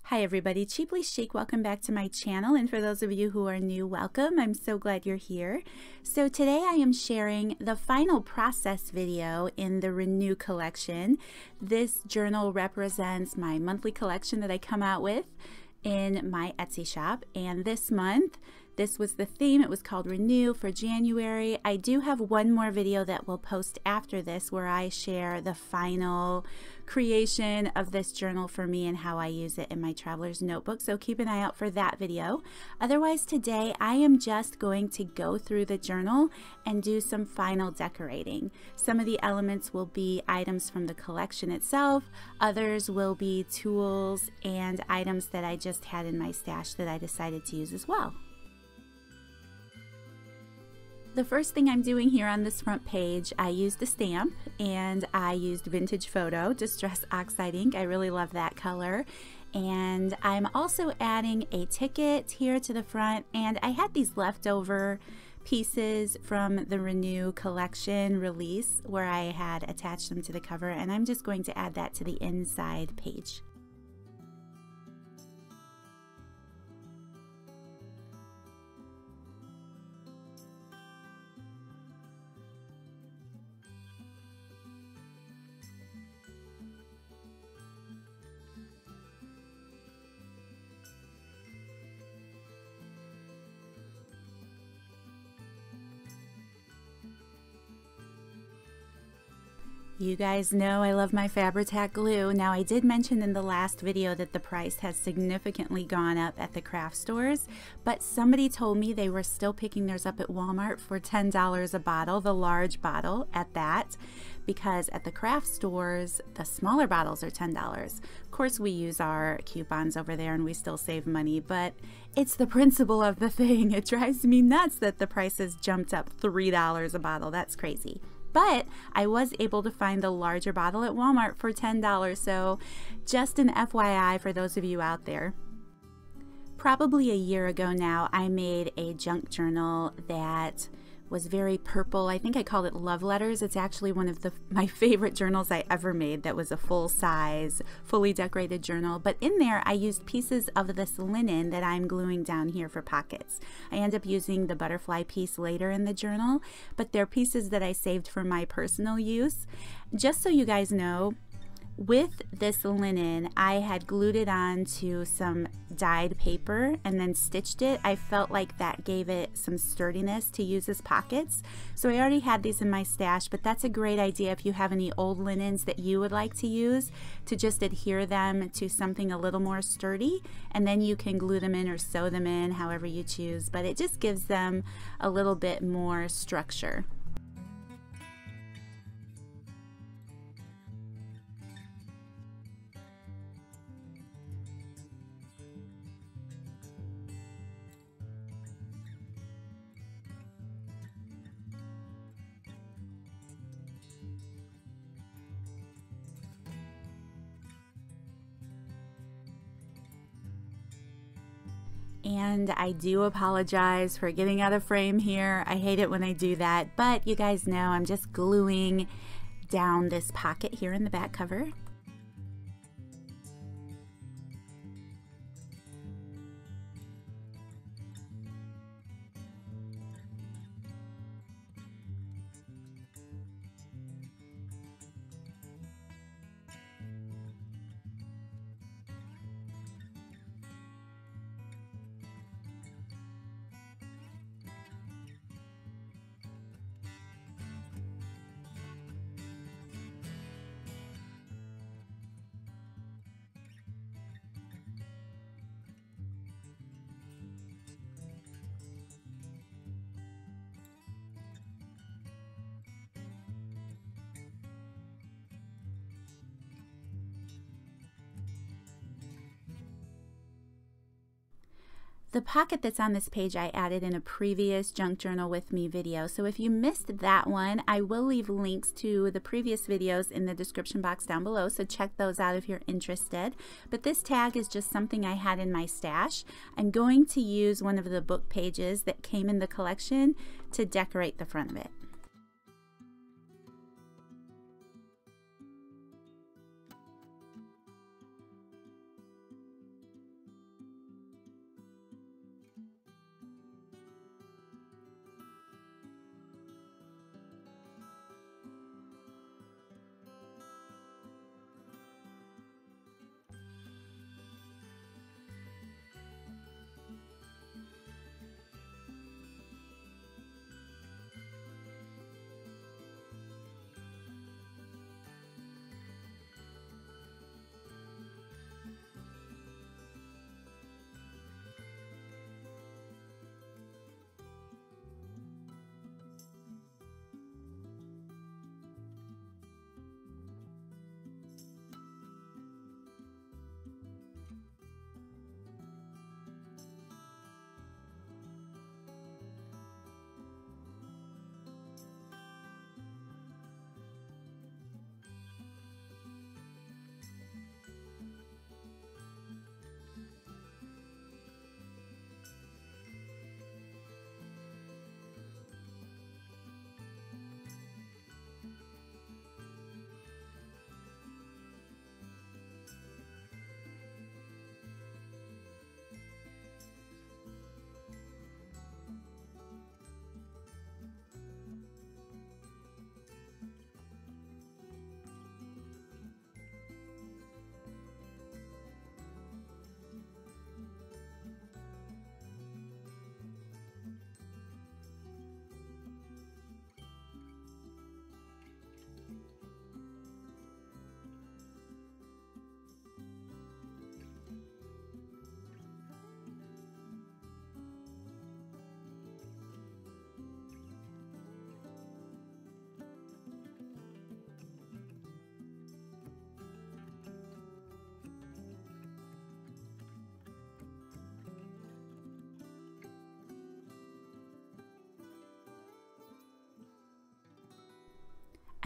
Hi everybody, Cheaply Chic, welcome back to my channel, and for those of you who are new, welcome. I'm so glad you're here. So today I am sharing the final process video in the Renew collection. This journal represents my monthly collection that I come out with in my Etsy shop, and this month this was the theme. It was called Renew for January. I do have one more video that will post after this where I share the final creation of this journal for me and how I use it in my traveler's notebook, so keep an eye out for that video. Otherwise, today I am just going to go through the journal and do some final decorating. Some of the elements will be items from the collection itself, others will be tools and items that I just had in my stash that I decided to use as well. The first thing I'm doing here on this front page, I used a stamp and I used Vintage Photo Distress Oxide ink. I really love that color. And I'm also adding a ticket here to the front, and I had these leftover pieces from the Renew collection release where I had attached them to the cover, and I'm just going to add that to the inside page. You guys know I love my Fabri-Tac glue. Now, I did mention in the last video that the price has significantly gone up at the craft stores, but somebody told me they were still picking theirs up at Walmart for $10 a bottle, the large bottle at that, because at the craft stores, the smaller bottles are $10. Of course, we use our coupons over there and we still save money, but it's the principle of the thing. It drives me nuts that the prices jumped up $3 a bottle. That's crazy. But I was able to find the larger bottle at Walmart for $10, so just an FYI for those of you out there. Probably a year ago now, I made a junk journal that was very purple. I think I called it Love Letters. It's actually one of my favorite journals I ever made. That was a full-size, fully decorated journal. But in there, I used pieces of this linen that I'm gluing down here for pockets. I end up using the butterfly piece later in the journal, but they're pieces that I saved for my personal use. Just so you guys know, with this linen, I had glued it onto some dyed paper and then stitched it. I felt like that gave it some sturdiness to use as pockets. So I already had these in my stash, but that's a great idea if you have any old linens that you would like to use, to just adhere them to something a little more sturdy, and then you can glue them in or sew them in, however you choose, but it just gives them a little bit more structure. And I do apologize for getting out of frame here. I hate it when I do that, but you guys know I'm just gluing down this pocket here in the back cover. The pocket that's on this page I added in a previous Junk Journal With Me video, so if you missed that one, I will leave links to the previous videos in the description box down below, so check those out if you're interested. But this tag is just something I had in my stash. I'm going to use one of the book pages that came in the collection to decorate the front of it.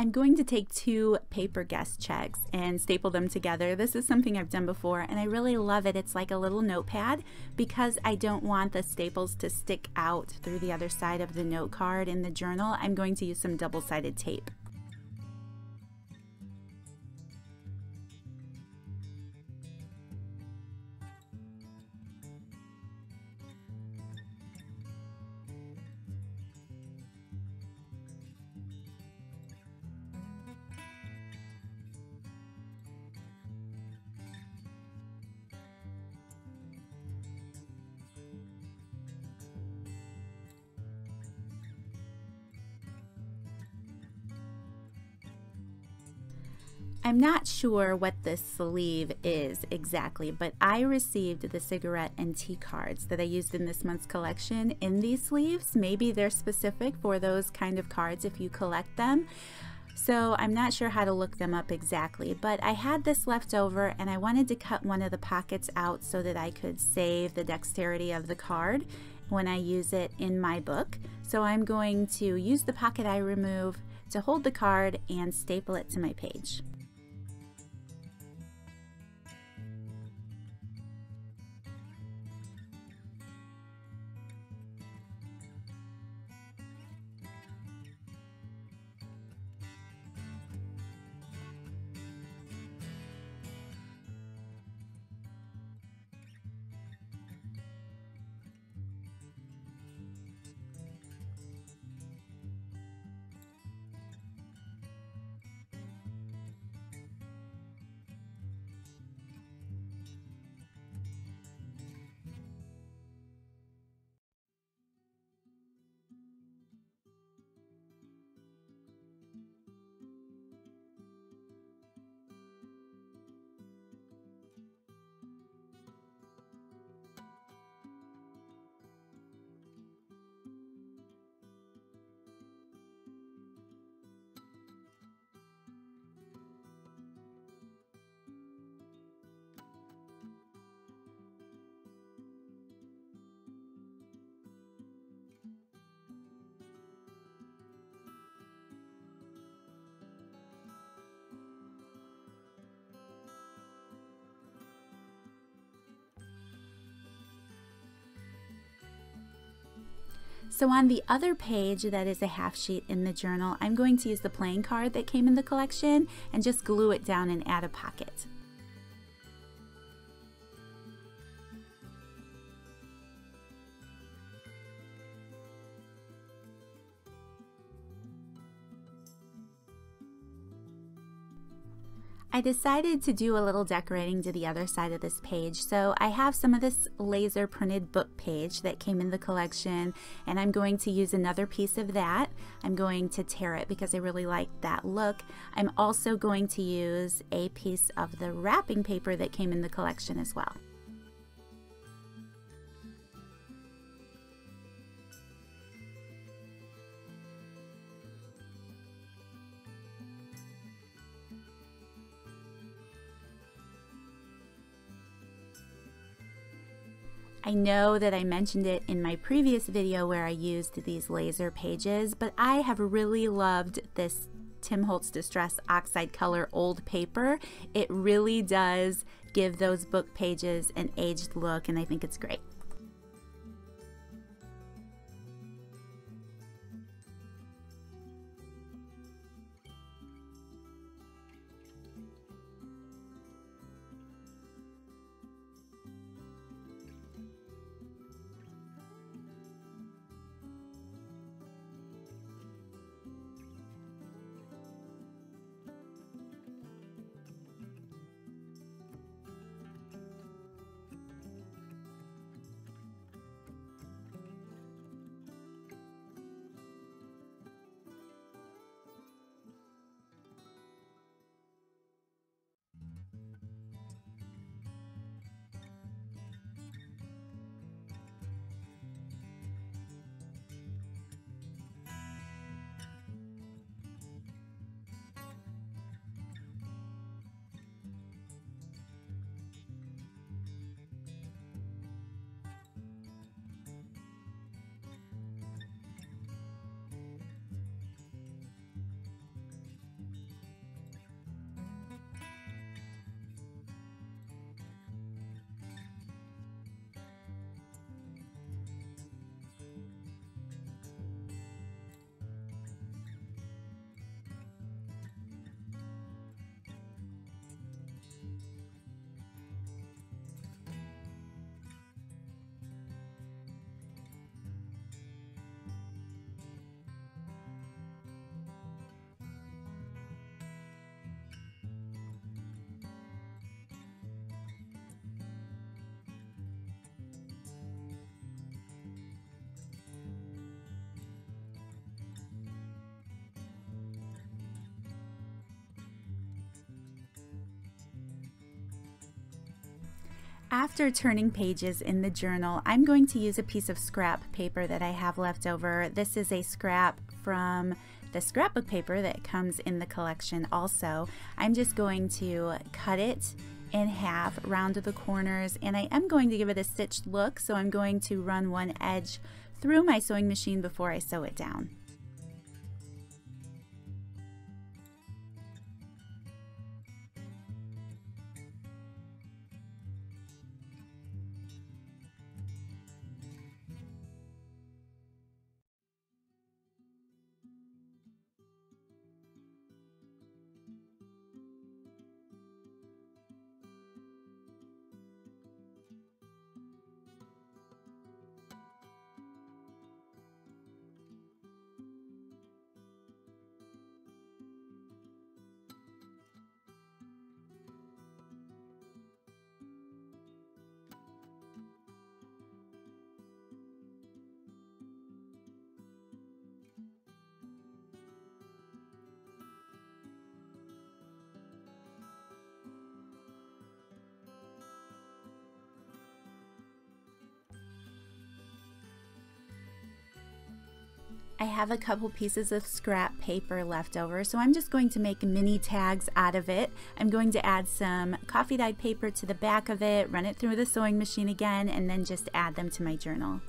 I'm going to take 2 paper guest checks and staple them together. This is something I've done before and I really love it. It's like a little notepad because I don't want the staples to stick out through the other side of the note card in the journal. I'm going to use some double-sided tape. I'm not sure what this sleeve is exactly, but I received the cigarette and tea cards that I used in this month's collection in these sleeves. Maybe they're specific for those kind of cards if you collect them. So I'm not sure how to look them up exactly, but I had this left over and I wanted to cut one of the pockets out so that I could save the dexterity of the card when I use it in my book. So I'm going to use the pocket I remove to hold the card and staple it to my page. So on the other page that is a half sheet in the journal, I'm going to use the playing card that came in the collection and just glue it down and add a pocket. I decided to do a little decorating to the other side of this page. So I have some of this laser printed book page that came in the collection, and I'm going to use another piece of that. I'm going to tear it because I really like that look. I'm also going to use a piece of the wrapping paper that came in the collection as well. I know that I mentioned it in my previous video where I used these laser pages, but I have really loved this Tim Holtz Distress Oxide Color old paper. It really does give those book pages an aged look, and I think it's great. After turning pages in the journal, I'm going to use a piece of scrap paper that I have left over. This is a scrap from the scrapbook paper that comes in the collection also. I'm just going to cut it in half, round to the corners, and I am going to give it a stitched look, so I'm going to run one edge through my sewing machine before I sew it down. I have a couple pieces of scrap paper left over, so I'm just going to make mini tags out of it. I'm going to add some coffee dyed paper to the back of it, run it through the sewing machine again, and then just add them to my journal.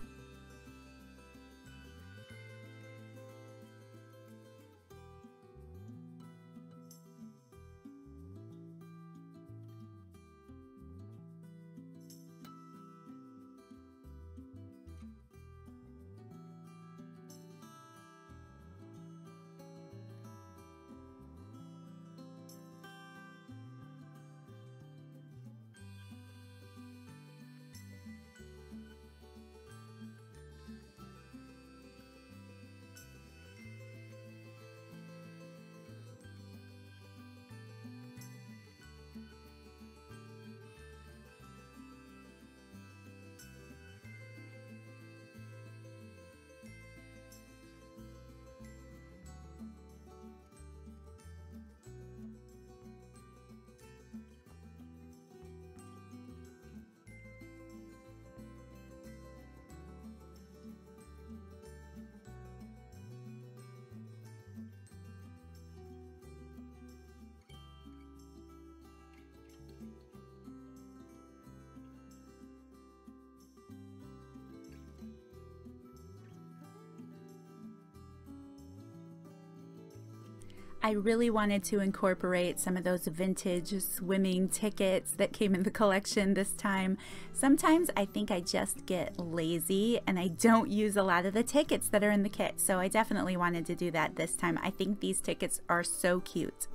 I really wanted to incorporate some of those vintage swimming tickets that came in the collection this time. Sometimes I think I just get lazy and I don't use a lot of the tickets that are in the kit, so I definitely wanted to do that this time. I think these tickets are so cute.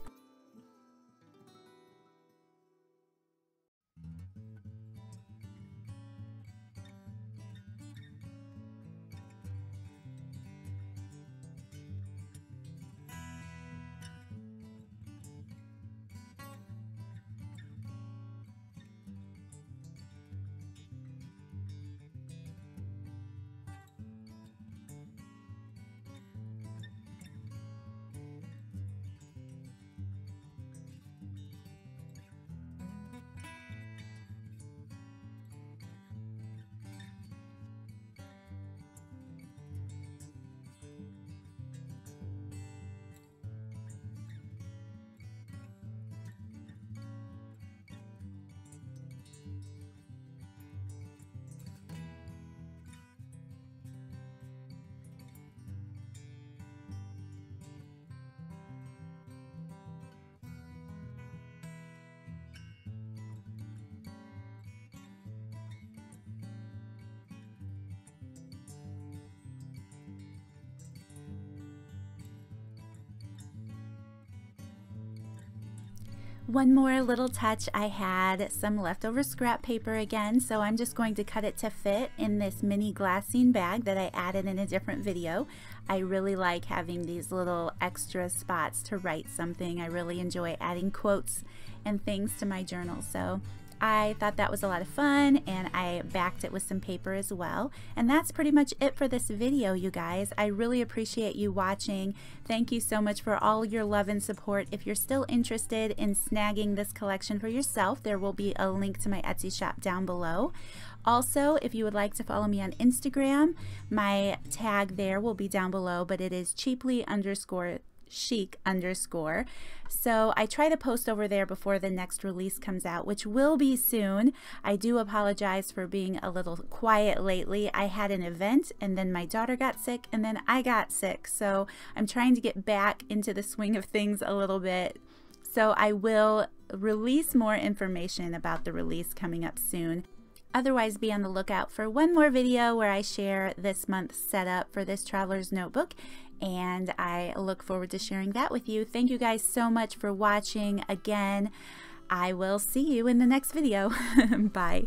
One more little touch, I had some leftover scrap paper again, so I'm just going to cut it to fit in this mini glassine bag that I added in a different video. I really like having these little extra spots to write something. I really enjoy adding quotes and things to my journal, so I thought that was a lot of fun, and I backed it with some paper as well. And that's pretty much it for this video, you guys. I really appreciate you watching. Thank you so much for all your love and support. If you're still interested in snagging this collection for yourself, there will be a link to my Etsy shop down below. Also, if you would like to follow me on Instagram, my tag there will be down below, but it is cheaply_chic_. So I try to post over there before the next release comes out, which will be soon. I do apologize for being a little quiet lately. I had an event, and then my daughter got sick, and then I got sick. So I'm trying to get back into the swing of things a little bit. So I will release more information about the release coming up soon. Otherwise, be on the lookout for one more video where I share this month's setup for this traveler's notebook, and I look forward to sharing that with you. Thank you guys so much for watching. Again, I will see you in the next video. Bye.